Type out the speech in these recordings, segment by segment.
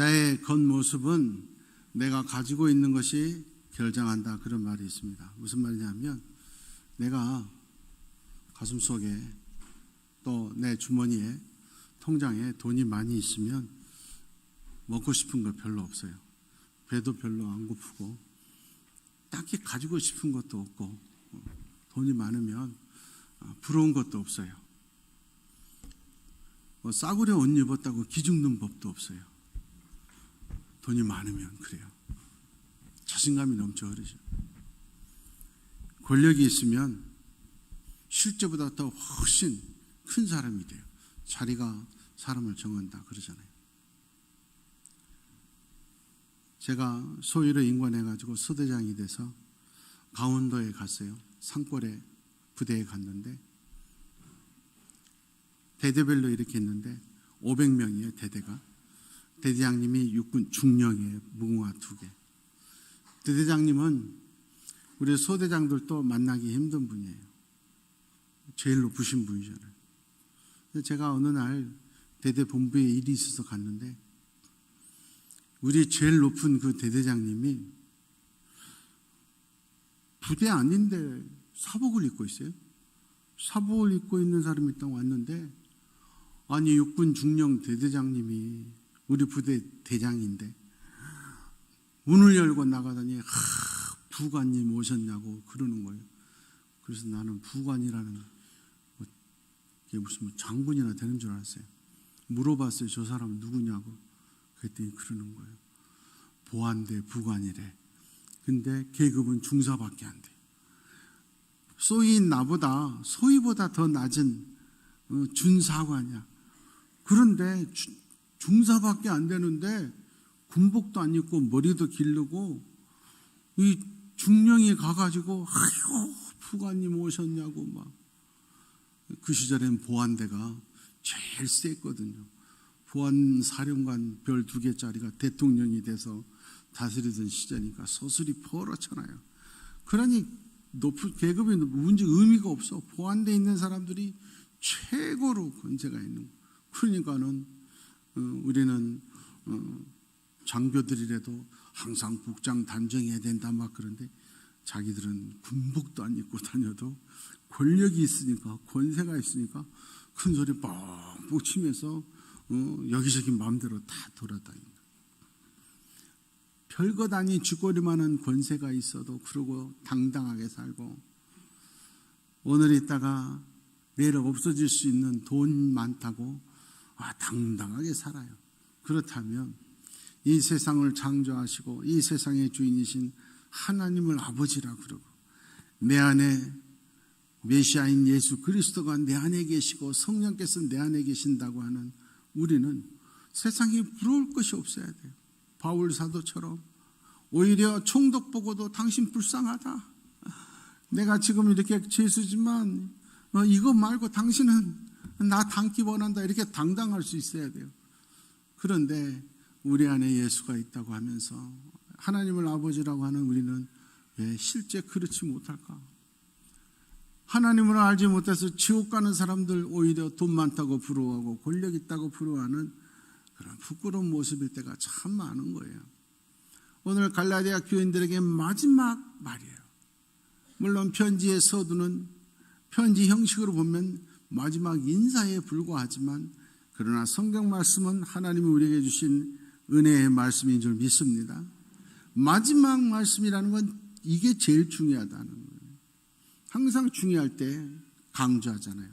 나의 겉모습은 내가 가지고 있는 것이 결정한다, 그런 말이 있습니다. 무슨 말이냐면 내가 가슴속에 또 내 주머니에 통장에 돈이 많이 있으면 먹고 싶은 거 별로 없어요. 배도 별로 안 고프고 딱히 가지고 싶은 것도 없고 돈이 많으면 부러운 것도 없어요. 싸구려 옷 입었다고 기죽는 법도 없어요. 돈이 많으면 그래요. 자신감이 넘쳐 흐르죠. 권력이 있으면 실제보다 더 훨씬 큰 사람이 돼요. 자리가 사람을 정한다 그러잖아요. 제가 소위로 임관해가지고 소대장이 돼서 강원도에 갔어요. 산골에 부대에 갔는데 대대별로 이렇게 있는데 500명이에요. 대대가. 대대장님이 육군 중령이에요. 무궁화 2개. 대대장님은 우리 소대장들도 만나기 힘든 분이에요. 제일 높으신 분이잖아요. 제가 어느 날 대대 본부에 일이 있어서 갔는데 우리 제일 높은 그 대대장님이 부대 아닌데 사복을 입고 있어요. 사복을 입고 있는 사람이 딱 왔는데, 아니 육군 중령 대대장님이 우리 부대 대장인데 문을 열고 나가더니 부관님 오셨냐고 그러는 거예요. 그래서 나는 부관이라는 이게 무슨 장군이나 되는 줄 알았어요. 물어봤어요. 저 사람 누구냐고. 그랬더니 그러는 거예요. 보안대 부관이래. 근데 계급은 중사밖에 안 돼. 소위보다 더 낮은 준사관이야. 그런데 중사밖에 안 되는데 군복도 안 입고 머리도 기르고 이 중령이 가가지고 아이고 부관님 오셨냐고 막. 그 시절엔 보안대가 제일 셌거든요. 보안사령관 별 2개짜리가 대통령이 돼서 다스리던 시절이니까 소설이 벌어잖아요. 그러니 높은 계급이 문제 의미가 없어. 보안대에 있는 사람들이 최고로 권세가 있는 거예요. 그러니까는 우리는 장교들이라도 항상 복장 단정해야 된다 막 그런데 자기들은 군복도 안 입고 다녀도 권력이 있으니까 권세가 있으니까 큰 소리 뻥뻥 치면서 여기저기 마음대로 다 돌아다닌다. 별것 아닌 쥐꼬리만한 권세가 있어도 그러고 당당하게 살고 오늘 있다가 내일 없어질 수 있는 돈 많다고 당당하게 살아요. 그렇다면 이 세상을 창조하시고 이 세상의 주인이신 하나님을 아버지라 그러고 내 안에 메시아인 예수 그리스도가 내 안에 계시고 성령께서 내 안에 계신다고 하는 우리는 세상에 부러울 것이 없어야 돼요. 바울 사도처럼 오히려 총독 보고도 당신 불쌍하다. 내가 지금 이렇게 죄수지만 이거 말고 당신은 나 닮기 원한다. 이렇게 당당할 수 있어야 돼요. 그런데 우리 안에 예수가 있다고 하면서 하나님을 아버지라고 하는 우리는 왜 실제 그렇지 못할까? 하나님을 알지 못해서 지옥 가는 사람들 오히려 돈 많다고 부러워하고 권력 있다고 부러워하는 그런 부끄러운 모습일 때가 참 많은 거예요. 오늘 갈라디아 교인들에게 마지막 말이에요. 물론 편지의 서두는 편지 형식으로 보면 마지막 인사에 불과하지만 그러나 성경 말씀은 하나님이 우리에게 주신 은혜의 말씀인 줄 믿습니다. 마지막 말씀이라는 건 이게 제일 중요하다는 거예요. 항상 중요할 때 강조하잖아요.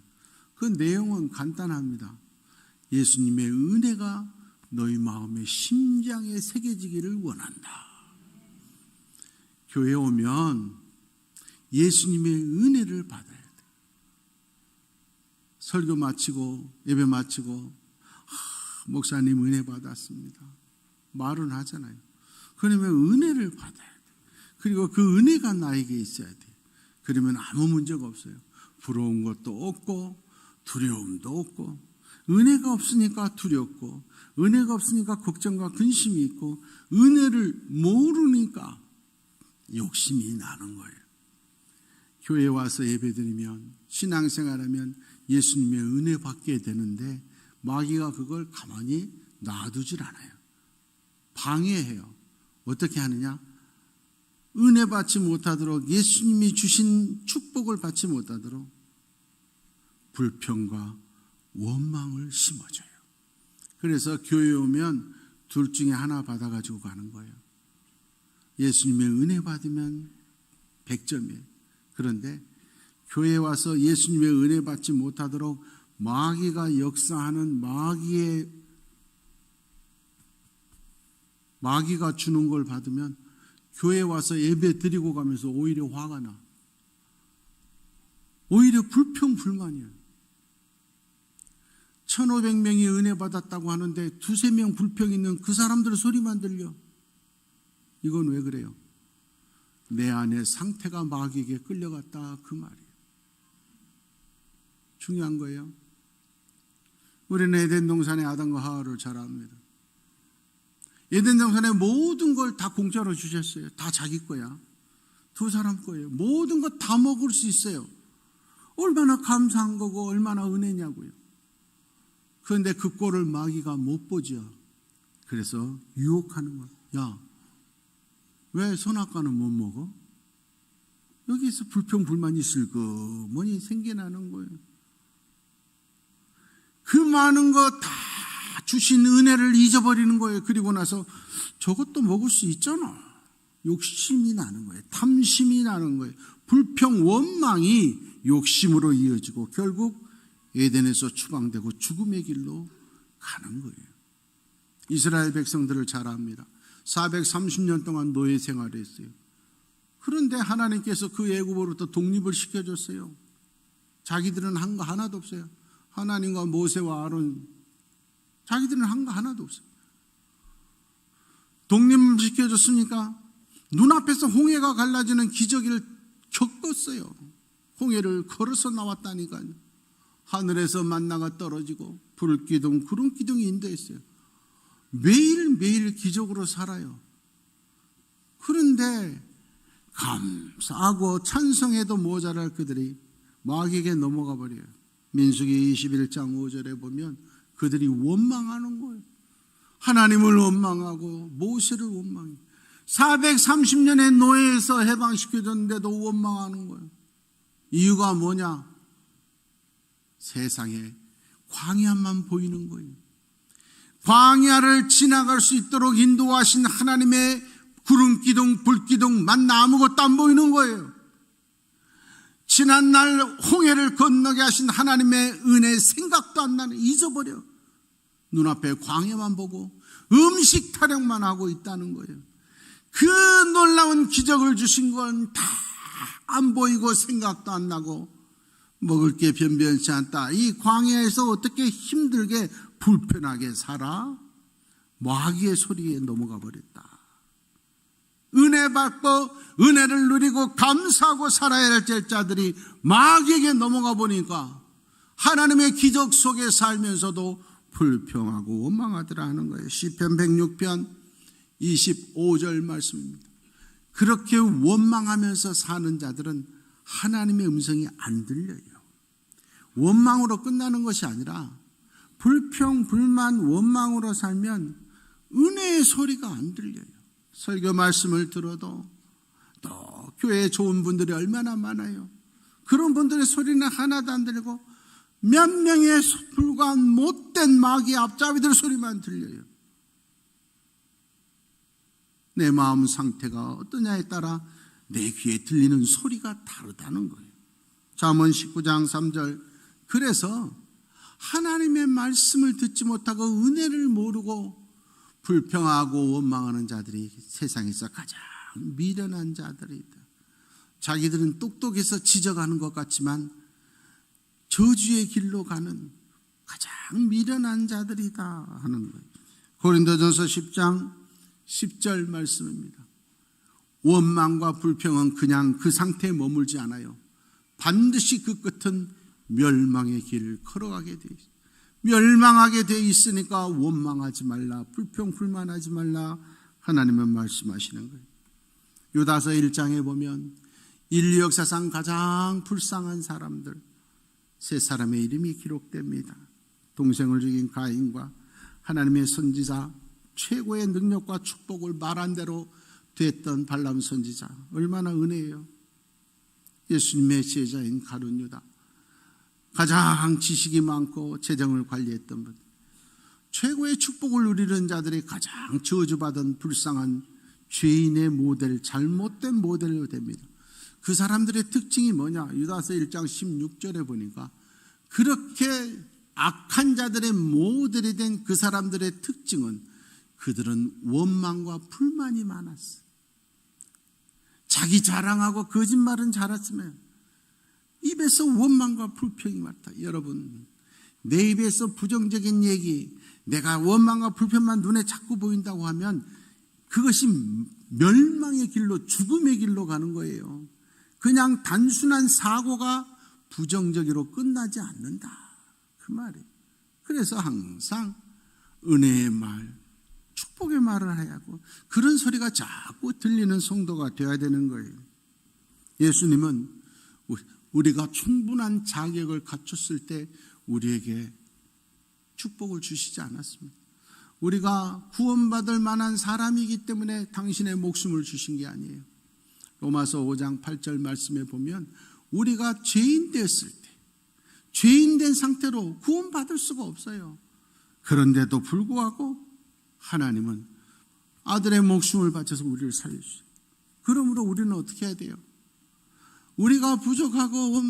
그 내용은 간단합니다. 예수님의 은혜가 너희 마음의 심장에 새겨지기를 원한다. 교회에 오면 예수님의 은혜를 받아야 돼. 설교 마치고 예배 마치고 목사님 은혜 받았습니다. 말은 하잖아요. 그러면 은혜를 받아야 돼. 그리고 그 은혜가 나에게 있어야 돼. 그러면 아무 문제가 없어요. 부러운 것도 없고 두려움도 없고 은혜가 없으니까 두렵고 은혜가 없으니까 걱정과 근심이 있고 은혜를 모르니까 욕심이 나는 거예요. 교회에 와서 예배드리면 신앙생활하면 예수님의 은혜 받게 되는데 마귀가 그걸 가만히 놔두질 않아요. 방해해요. 어떻게 하느냐? 은혜 받지 못하도록, 예수님이 주신 축복을 받지 못하도록 불평과 원망을 심어줘요. 그래서 교회에 오면 둘 중에 하나 받아가지고 가는 거예요. 예수님의 은혜 받으면 100점이에요. 그런데 교회에 와서 예수님의 은혜 받지 못하도록 마귀가 역사하는 마귀가 주는 걸 받으면 교회에 와서 예배 드리고 가면서 오히려 화가 나. 오히려 불평불만이에요. 1,500명이 은혜 받았다고 하는데 2-3명 불평 있는 그 사람들 소리만 들려. 이건 왜 그래요? 내 안의 상태가 마귀에게 끌려갔다, 그 말이에요. 중요한 거예요. 우리는 에덴 동산의 아담과 하와를 잘 압니다. 에덴 동산의 모든 걸 다 공짜로 주셨어요. 다 자기 거야. 두 사람 거예요. 모든 거 다 먹을 수 있어요. 얼마나 감사한 거고 얼마나 은혜냐고요. 그런데 그 꼴을 마귀가 못 보죠. 그래서 유혹하는 거야. 야, 왜 선악과는 못 먹어? 여기서 불평불만이 있을 거 뭐니 생겨나는 거예요. 그 많은 거 다 주신 은혜를 잊어버리는 거예요. 그리고 나서 저것도 먹을 수 있잖아. 욕심이 나는 거예요. 탐심이 나는 거예요. 불평, 원망이 욕심으로 이어지고 결국 에덴에서 추방되고 죽음의 길로 가는 거예요. 이스라엘 백성들을 잘 압니다. 430년 동안 노예 생활을 했어요. 그런데 하나님께서 그 애굽으로부터 독립을 시켜줬어요. 자기들은 한 거 하나도 없어요. 하나님과 모세와 아론, 자기들은 한 거 하나도 없어요. 독립시켜줬으니까 눈앞에서 홍해가 갈라지는 기적을 겪었어요. 홍해를 걸어서 나왔다니까요. 하늘에서 만나가 떨어지고 불기둥, 구름기둥이 인도했어요. 매일매일 기적으로 살아요. 그런데 감사하고 찬송해도 모자랄 그들이 마귀에게 넘어가 버려요. 민수기 21장 5절에 보면 그들이 원망하는 거예요. 하나님을 원망하고 모세를 원망해요. 430년의 노예에서 해방시켜줬는데도 원망하는 거예요. 이유가 뭐냐? 세상에 광야만 보이는 거예요. 광야를 지나갈 수 있도록 인도하신 하나님의 구름기둥, 불기둥, 만나 아무것도 안 보이는 거예요. 지난날 홍해를 건너게 하신 하나님의 은혜 생각도 안 나는, 잊어버려. 눈앞에 광야만 보고 음식 타령만 하고 있다는 거예요. 그 놀라운 기적을 주신 건 다 안 보이고 생각도 안 나고 먹을 게 변변치 않다. 이 광야에서 어떻게 힘들게 불편하게 살아? 마귀의 소리에 넘어가 버렸다. 은혜 받고 은혜를 누리고 감사하고 살아야 할 자들이 마귀에게 넘어가 보니까 하나님의 기적 속에 살면서도 불평하고 원망하더라 하는 거예요. 시편 106편 25절 말씀입니다. 그렇게 원망하면서 사는 자들은 하나님의 음성이 안 들려요. 원망으로 끝나는 것이 아니라 불평, 불만, 원망으로 살면 은혜의 소리가 안 들려요. 설교 말씀을 들어도 또 교회에 좋은 분들이 얼마나 많아요. 그런 분들의 소리는 하나도 안 들리고 몇 명에 불과한 못된 마귀 앞잡이들 소리만 들려요. 내 마음 상태가 어떠냐에 따라 내 귀에 들리는 소리가 다르다는 거예요. 잠언 19장 3절. 그래서 하나님의 말씀을 듣지 못하고 은혜를 모르고 불평하고 원망하는 자들이 세상에서 가장 미련한 자들이다. 자기들은 똑똑해서 지적하는 것 같지만 저주의 길로 가는 가장 미련한 자들이다 하는 거예요. 고린도전서 10장 10절 말씀입니다. 원망과 불평은 그냥 그 상태에 머물지 않아요. 반드시 그 끝은 멸망의 길을 걸어가게 돼 있어요. 멸망하게 돼 있으니까 원망하지 말라, 불평 불만하지 말라 하나님은 말씀하시는 거예요. 유다서 1장에 보면 인류 역사상 가장 불쌍한 사람들 세 사람의 이름이 기록됩니다. 동생을 죽인 가인과 하나님의 선지자 최고의 능력과 축복을 말한 대로 됐던 발람 선지자, 얼마나 은혜예요. 예수님의 제자인 가룟 유다, 가장 지식이 많고 재정을 관리했던 분, 최고의 축복을 누리는 자들이 가장 저주받은 불쌍한 죄인의 모델, 잘못된 모델로 됩니다. 그 사람들의 특징이 뭐냐? 유다서 1장 16절에 보니까 그렇게 악한 자들의 모델이 된 그 사람들의 특징은 그들은 원망과 불만이 많았어. 자기 자랑하고 거짓말은 잘했으면 입에서 원망과 불평이 많다. 여러분, 내 입에서 부정적인 얘기, 내가 원망과 불평만 눈에 자꾸 보인다고 하면 그것이 멸망의 길로, 죽음의 길로 가는 거예요. 그냥 단순한 사고가 부정적으로 끝나지 않는다, 그 말이에요. 그래서 항상 은혜의 말, 축복의 말을 해야 하고, 그런 소리가 자꾸 들리는 성도가 되어야 되는 거예요. 예수님은 우리가 충분한 자격을 갖췄을 때 우리에게 축복을 주시지 않았습니다. 우리가 구원받을 만한 사람이기 때문에 당신의 목숨을 주신 게 아니에요. 로마서 5장 8절 말씀에 보면 우리가 죄인 되었을 때, 죄인 된 상태로 구원받을 수가 없어요. 그런데도 불구하고 하나님은 아들의 목숨을 바쳐서 우리를 살려주셔요. 그러므로 우리는 어떻게 해야 돼요? 우리가 부족하고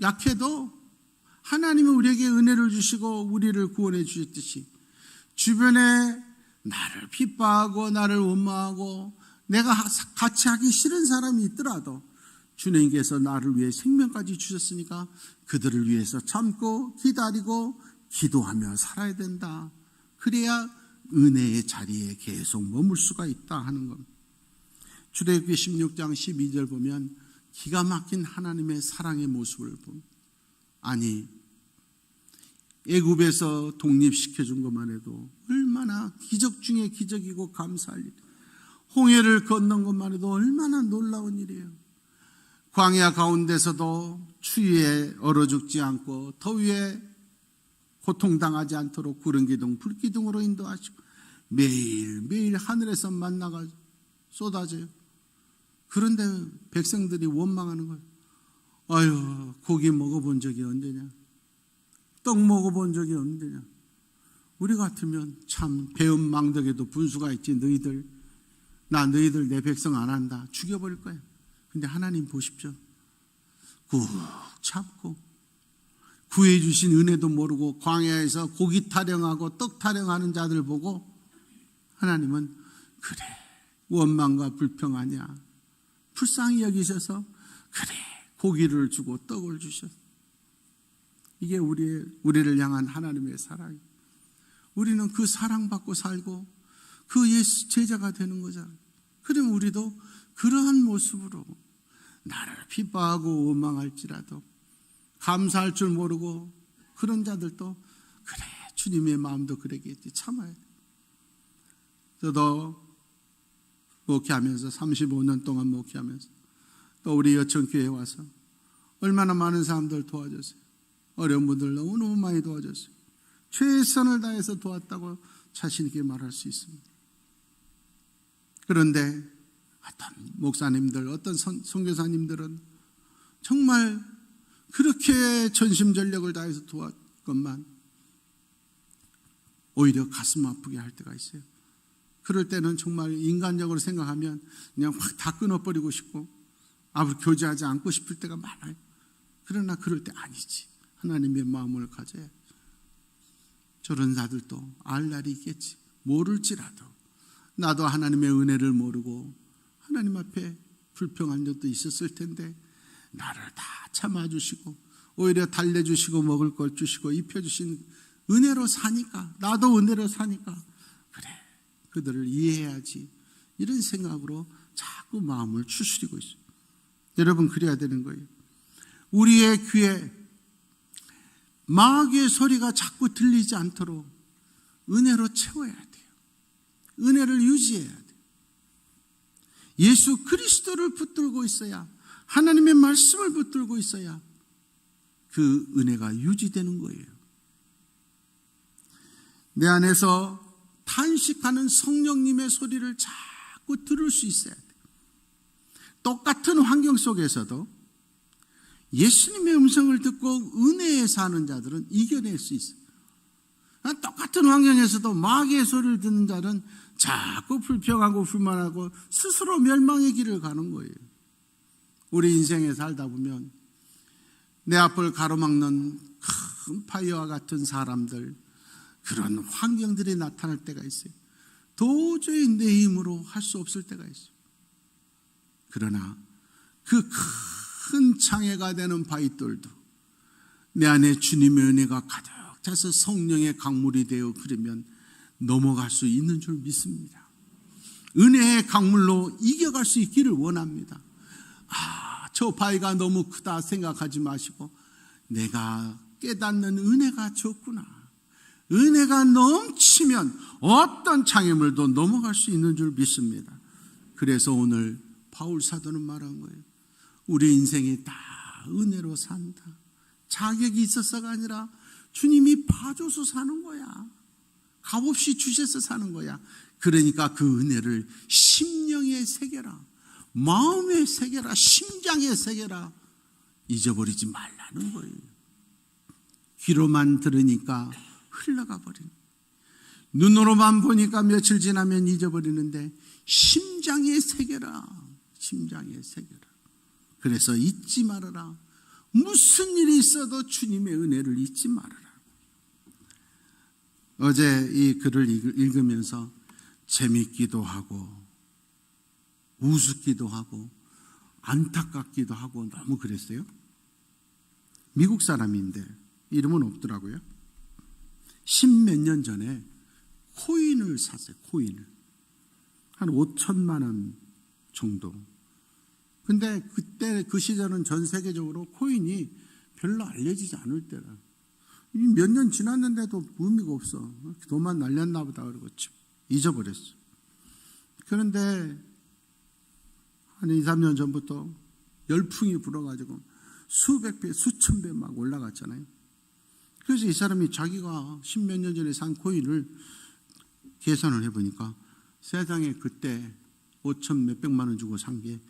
약해도 하나님이 우리에게 은혜를 주시고 우리를 구원해 주셨듯이, 주변에 나를 핍박하고 나를 원망하고 내가 같이 하기 싫은 사람이 있더라도 주님께서 나를 위해 생명까지 주셨으니까 그들을 위해서 참고 기다리고 기도하며 살아야 된다. 그래야 은혜의 자리에 계속 머물 수가 있다 하는 겁니다. 출애굽기 16장 12절 보면 기가 막힌 하나님의 사랑의 모습을 봅니다. 아니, 애굽에서 독립시켜준 것만 해도 얼마나 기적 중에 기적이고 감사할 일, 홍해를 건넌 것만 해도 얼마나 놀라운 일이에요. 광야 가운데서도 추위에 얼어 죽지 않고 더위에 고통당하지 않도록 구름 기둥, 불 기둥으로 인도하시고 매일매일 하늘에서 만나가 쏟아져요. 그런데 백성들이 원망하는 거예요. 아유, 고기 먹어본 적이 언제냐? 떡 먹어본 적이 언제냐? 우리 같으면 참 배은 망덕에도 분수가 있지. 너희들 내 백성 안 한다, 죽여버릴 거야. 근데 하나님 보십시오. 꾹 참고 구해주신 은혜도 모르고 광야에서 고기 타령하고 떡 타령하는 자들 보고 하나님은 그래, 원망과 불평 아니야, 불쌍히 여기셔서 그래, 고기를 주고 떡을 주셨어. 이게 우리를 향한 하나님의 사랑이에요. 우리는 그 사랑받고 살고 그 예수 제자가 되는 거잖아요. 그럼 우리도 그러한 모습으로 나를 핍박하고 원망할지라도 감사할 줄 모르고 그런 자들도 그래, 주님의 마음도 그러겠지, 참아야 돼. 저도 목회하면서 35년 동안 목회하면서 또 우리 여천교회에 와서 얼마나 많은 사람들 도와줬어요. 어려운 분들 너무너무 많이 도와줬어요. 최선을 다해서 도왔다고 자신 있게 말할 수 있습니다. 그런데 어떤 목사님들, 어떤 선교사님들은 정말 그렇게 전심전력을 다해서 도왔건만 오히려 가슴 아프게 할 때가 있어요. 그럴 때는 정말 인간적으로 생각하면 그냥 확 다 끊어버리고 싶고 앞으로 교제하지 않고 싶을 때가 많아요. 그러나 그럴 때 아니지, 하나님의 마음을 가져야 해. 저런 자들도 알 날이 있겠지. 모를지라도 나도 하나님의 은혜를 모르고 하나님 앞에 불평한 적도 있었을 텐데 나를 다 참아주시고 오히려 달래주시고 먹을 걸 주시고 입혀주신 은혜로 사니까, 나도 은혜로 사니까 그래, 그들을 이해해야지, 이런 생각으로 자꾸 마음을 추스리고 있어요. 여러분, 그래야 되는 거예요. 우리의 귀에 마귀의 소리가 자꾸 들리지 않도록 은혜로 채워야 돼요. 은혜를 유지해야 돼요. 예수 그리스도를 붙들고 있어야, 하나님의 말씀을 붙들고 있어야 그 은혜가 유지되는 거예요. 내 안에서 탄식하는 성령님의 소리를 자꾸 들을 수 있어야 돼요. 똑같은 환경 속에서도 예수님의 음성을 듣고 은혜에 사는 자들은 이겨낼 수 있어요. 똑같은 환경에서도 마귀의 소리를 듣는 자는 자꾸 불평하고 불만하고 스스로 멸망의 길을 가는 거예요. 우리 인생에 살다 보면 내 앞을 가로막는 큰 파이어와 같은 사람들, 그런 환경들이 나타날 때가 있어요. 도저히 내 힘으로 할 수 없을 때가 있어요. 그러나 그 큰 장애가 되는 바위돌도 내 안에 주님의 은혜가 가득 차서 성령의 강물이 되어 흐르면 넘어갈 수 있는 줄 믿습니다. 은혜의 강물로 이겨갈 수 있기를 원합니다. 저 바위가 너무 크다 생각하지 마시고 내가 깨닫는 은혜가 적구나. 은혜가 넘치면 어떤 장애물도 넘어갈 수 있는 줄 믿습니다. 그래서 오늘 바울 사도는 말한 거예요. 우리 인생이 다 은혜로 산다. 자격이 있어서가 아니라 주님이 봐줘서 사는 거야. 값없이 주셔서 사는 거야. 그러니까 그 은혜를 심령에 새겨라. 마음에 새겨라. 심장에 새겨라. 잊어버리지 말라는 거예요. 귀로만 들으니까 흘러가 버리는, 눈으로만 보니까 며칠 지나면 잊어버리는데 심장에 새겨라. 심장에 새겨라. 그래서 잊지 말아라. 무슨 일이 있어도 주님의 은혜를 잊지 말아라. 어제 이 글을 읽으면서 재밌기도 하고 우습기도 하고 안타깝기도 하고 너무 그랬어요. 미국 사람인데 이름은 없더라고요. 10몇 년 전에 코인을 샀어요. 코인을 한 5천만 원 정도. 근데 그때 그 시절은 전 세계적으로 코인이 별로 알려지지 않을 때라. 몇 년 지났는데도 의미가 없어. 돈만 날렸나 보다 그러고 잊어버렸어. 그런데 한 2, 3년 전부터 열풍이 불어가지고 수백 배, 수천 배 막 올라갔잖아요. 그래서 이 사람이 자기가 10몇 년 전에 산 코인을 계산을 해보니까 세상에 그때 5천 몇백만 원 주고 산 게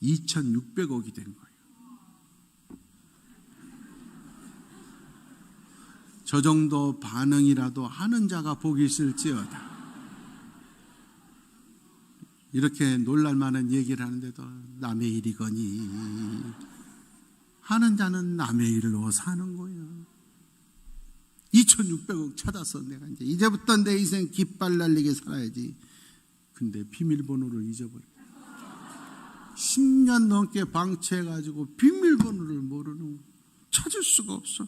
2,600억이 된 거예요. 저 정도 반응이라도 하는 자가 복이 있을지어다. 이렇게 놀랄만한 얘기를 하는데도 남의 일이거니 하는 자는 남의 일로 사는 거예요. 2,600억 찾아서 내가 이제부터 내 인생 깃발 날리게 살아야지. 근데 비밀번호를 잊어버려. 10년 넘게 방치해가지고 비밀번호를 모르는 거. 찾을 수가 없어.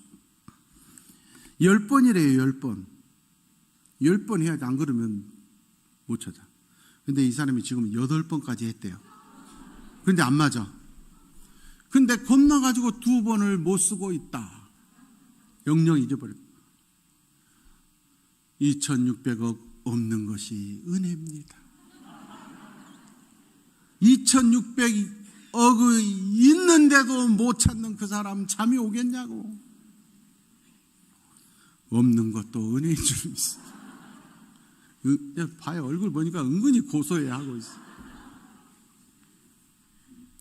10번이래요. 10번 10번 해야지. 안 그러면 못 찾아. 근데 이 사람이 지금 8번까지 했대요. 근데 안 맞아. 근데 겁나가지고 2번을 못 쓰고 있다. 영영 잊어버려. 2,600억 없는 것이 은혜입니다. 2,600억이 있는데도 못 찾는 그 사람 잠이 오겠냐고. 없는 것도 은혜인 줄 있어. 봐요. 얼굴 보니까 은근히 고소해하고 있어.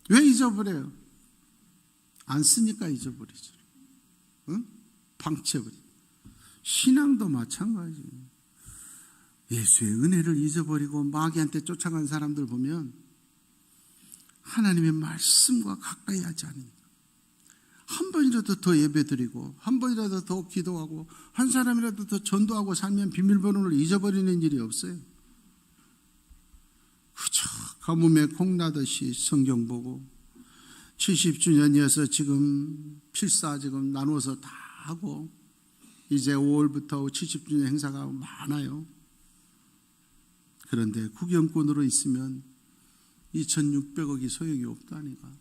왜 잊어버려요? 안 쓰니까 잊어버리죠. 응? 방치해버려. 신앙도 마찬가지예요. 예수의 은혜를 잊어버리고 마귀한테 쫓아간 사람들 보면 하나님의 말씀과 가까이 하지 않으니까. 한 번이라도 더 예배드리고 한 번이라도 더 기도하고 한 사람이라도 더 전도하고 살면 비밀번호를 잊어버리는 일이 없어요. 그저 가뭄에 콩나듯이 성경 보고 70주년이어서 지금 필사 지금 나누어서 다 하고 이제 5월부터 70주년 행사가 많아요. 그런데 구경꾼으로 있으면 2,600억이 소용이 없다니까.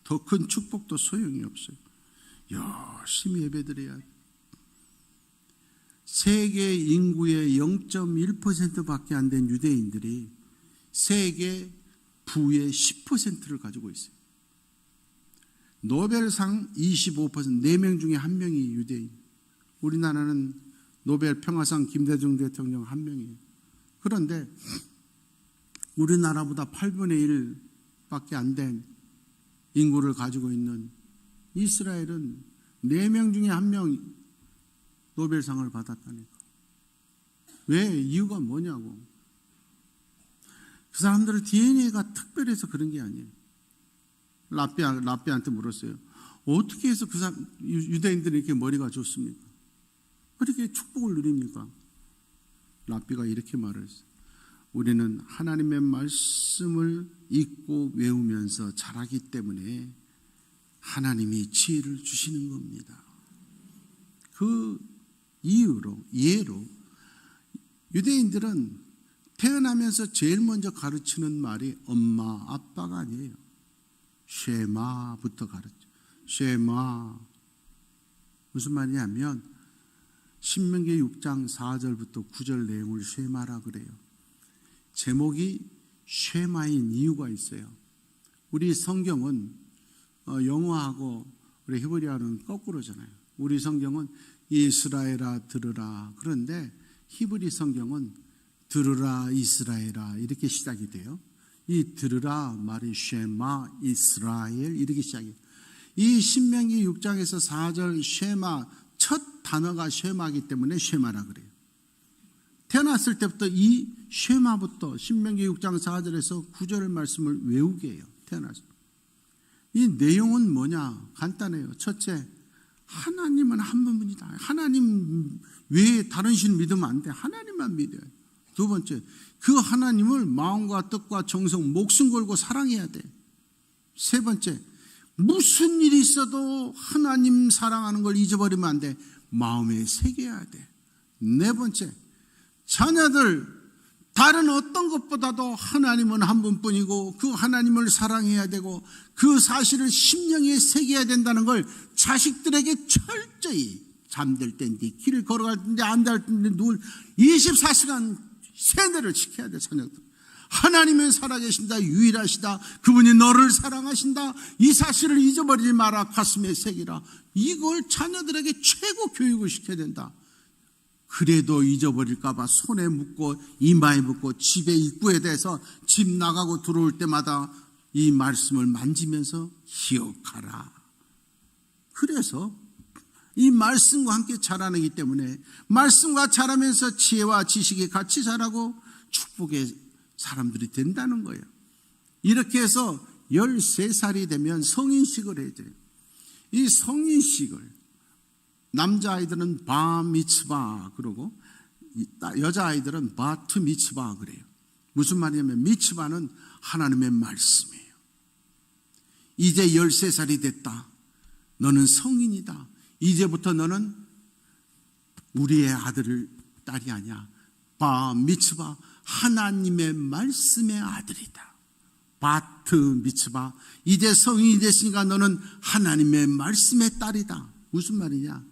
더 큰 축복도 소용이 없어요. 열심히 예배드려야 돼. 세계 인구의 0.1%밖에 안 된 유대인들이 세계 부의 10%를 가지고 있어요. 노벨상 25%, 4명 중에 1명이 유대인. 우리나라는 노벨 평화상 김대중 대통령 1명이에요. 그런데 우리나라보다 8분의 1밖에 안 된 인구를 가지고 있는 이스라엘은 4명 중에 1명 노벨상을 받았다니까. 왜? 이유가 뭐냐고. 그 사람들 DNA가 특별해서 그런 게 아니에요. 라삐한테 물었어요. 어떻게 해서 그 사람, 유대인들이 이렇게 머리가 좋습니까? 어떻게 축복을 누립니까? 라삐가 이렇게 말했어요. 우리는 하나님의 말씀을 읽고 외우면서 자라기 때문에 하나님이 지혜를 주시는 겁니다. 그 예로 유대인들은 태어나면서 제일 먼저 가르치는 말이 엄마, 아빠가 아니에요. 쉐마부터 가르쳐. 쉐마. 무슨 말이냐면 신명기 6장 4절부터 9절 내용을 쉐마라 그래요. 제목이 쉐마인 이유가 있어요. 우리 성경은 영어하고 우리 히브리어는 거꾸로잖아요. 우리 성경은 이스라엘아 들으라. 그런데 히브리 성경은 들으라 이스라엘아 이렇게 시작이 돼요. 이 들으라 말이 쉐마 이스라엘 이렇게 시작해요. 이 신명기 6장에서 4절 쉐마 첫 단어가 쉐마이기 때문에 쉐마라 그래요. 태어났을 때부터 이 쉐마부터 신명기 6장 4절에서 9절 말씀을 외우게 해요. 태어났을 때. 이 내용은 뭐냐? 간단해요. 첫째, 하나님은 한 분뿐이다. 하나님 외에 다른 신 믿으면 안 돼. 하나님만 믿어야 돼. 두 번째, 그 하나님을 마음과 뜻과 정성, 목숨 걸고 사랑해야 돼. 세 번째, 무슨 일이 있어도 하나님 사랑하는 걸 잊어버리면 안 돼. 마음에 새겨야 돼. 네 번째, 자녀들 다른 어떤 것보다도 하나님은 한 분뿐이고 그 하나님을 사랑해야 되고 그 사실을 심령에 새겨야 된다는 걸 자식들에게 철저히 잠들 때인데 길을 걸어갈 때인데 앉을 때인데 누울 24시간 세뇌를 시켜야 돼. 자녀들 하나님은 살아계신다. 유일하시다. 그분이 너를 사랑하신다. 이 사실을 잊어버리지 마라. 가슴에 새기라. 이걸 자녀들에게 최고 교육을 시켜야 된다. 그래도 잊어버릴까봐 손에 묻고 이마에 묻고 집에 입구에 대해서 집 나가고 들어올 때마다 이 말씀을 만지면서 기억하라. 그래서 이 말씀과 함께 자라나기 때문에 말씀과 자라면서 지혜와 지식이 같이 자라고 축복의 사람들이 된다는 거예요. 이렇게 해서 13살이 되면 성인식을 해야 돼요. 이 성인식을 남자아이들은 바 미츠바 그러고 여자아이들은 바트 미츠바 그래요. 무슨 말이냐면 미츠바는 하나님의 말씀이에요. 이제 13살이 됐다. 너는 성인이다. 이제부터 너는 우리의 아들 딸이 아니야. 바 미츠바 하나님의 말씀의 아들이다. 바트 미츠바 이제 성인이 됐으니까 너는 하나님의 말씀의 딸이다. 무슨 말이냐?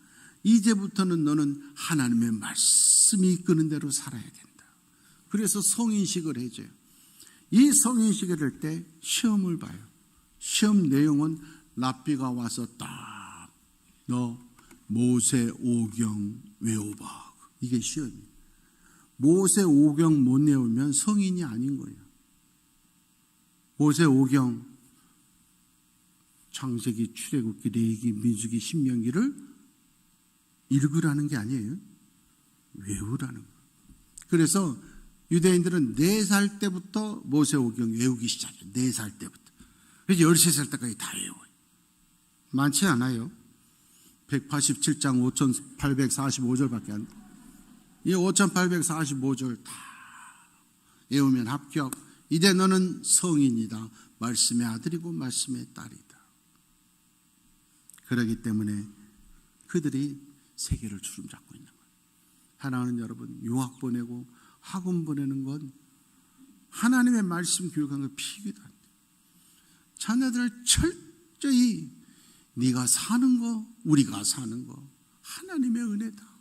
이제부터는 너는 하나님의 말씀이 이끄는 대로 살아야 된다. 그래서 성인식을 해줘요. 이 성인식을 할 때 시험을 봐요. 시험 내용은 랍비가 와서 딱 너 모세 오경 외워봐. 이게 시험이에요. 모세 오경 못 외우면 성인이 아닌 거예요. 모세 오경 창세기, 출애굽기, 레위기, 민수기, 신명기를 읽으라는 게 아니에요. 외우라는 거예요. 그래서 유대인들은 4살 때부터 모세오경 외우기 시작해요. 4살 때부터. 그래서 13살 때까지 다 외워요. 많지 않아요. 187장 5845절밖에 안 돼요. 이 5845절 다 외우면 합격. 이제 너는 성인이다. 말씀의 아들이고 말씀의 딸이다. 그렇기 때문에 그들이 세계를 주름잡고 있는 거예요. 하나는 여러분 유학 보내고 학원 보내는 건 하나님의 말씀 교육하는 걸 피기도 안 돼요. 자녀들을 철저히 네가 사는 거 우리가 사는 거 하나님의 은혜다.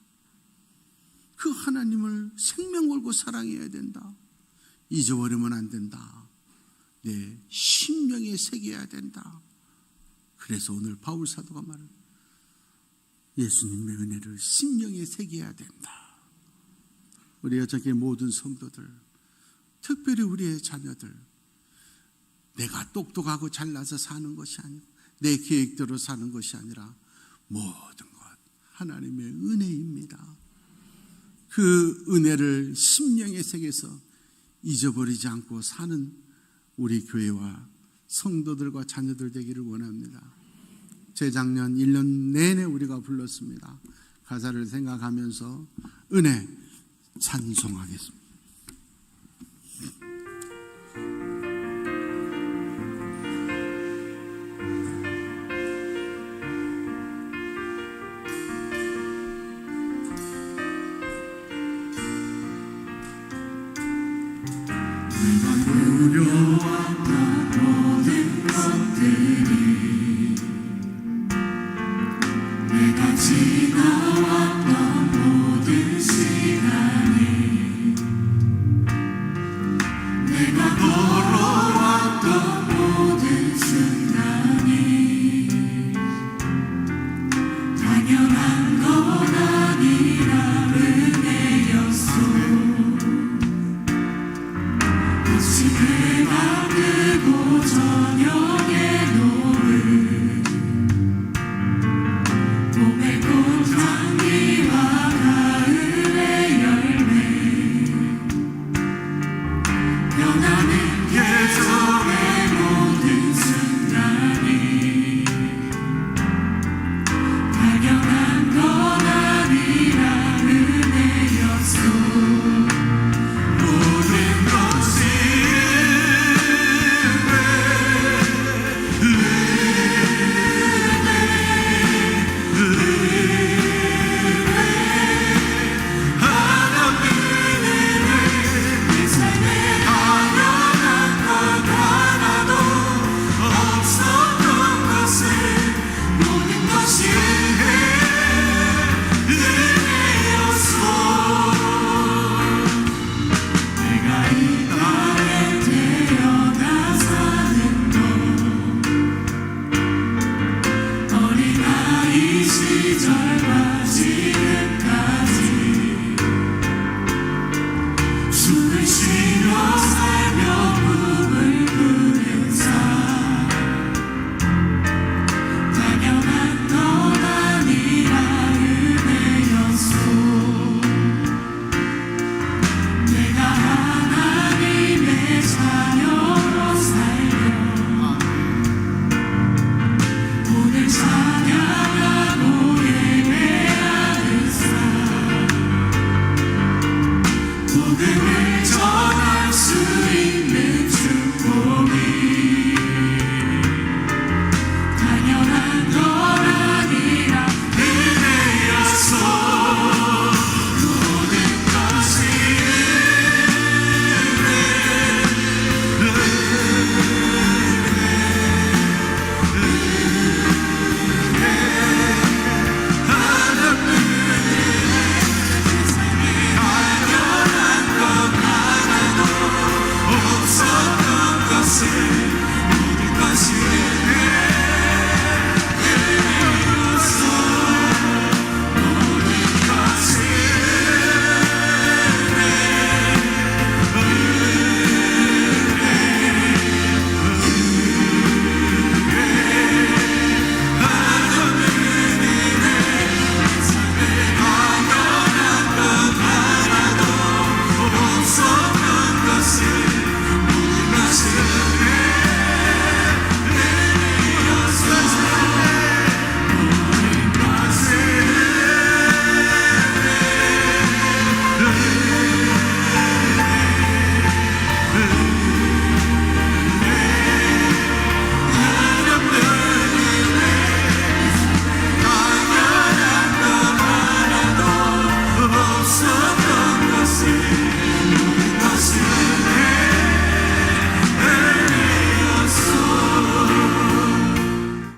그 하나님을 생명 걸고 사랑해야 된다. 잊어버리면 안 된다. 내 심령에 새겨야 된다. 그래서 오늘 바울 사도가 말을 예수님의 은혜를 심령에 새겨야 된다. 우리 어저께 모든 성도들 특별히 우리의 자녀들, 내가 똑똑하고 잘나서 사는 것이 아니고 내 계획대로 사는 것이 아니라 모든 것 하나님의 은혜입니다. 그 은혜를 심령의 세계에서 잊어버리지 않고 사는 우리 교회와 성도들과 자녀들 되기를 원합니다. 재작년 1년 내내 우리가 불렀습니다. 가사를 생각하면서 은혜 찬송하겠습니다. 시절과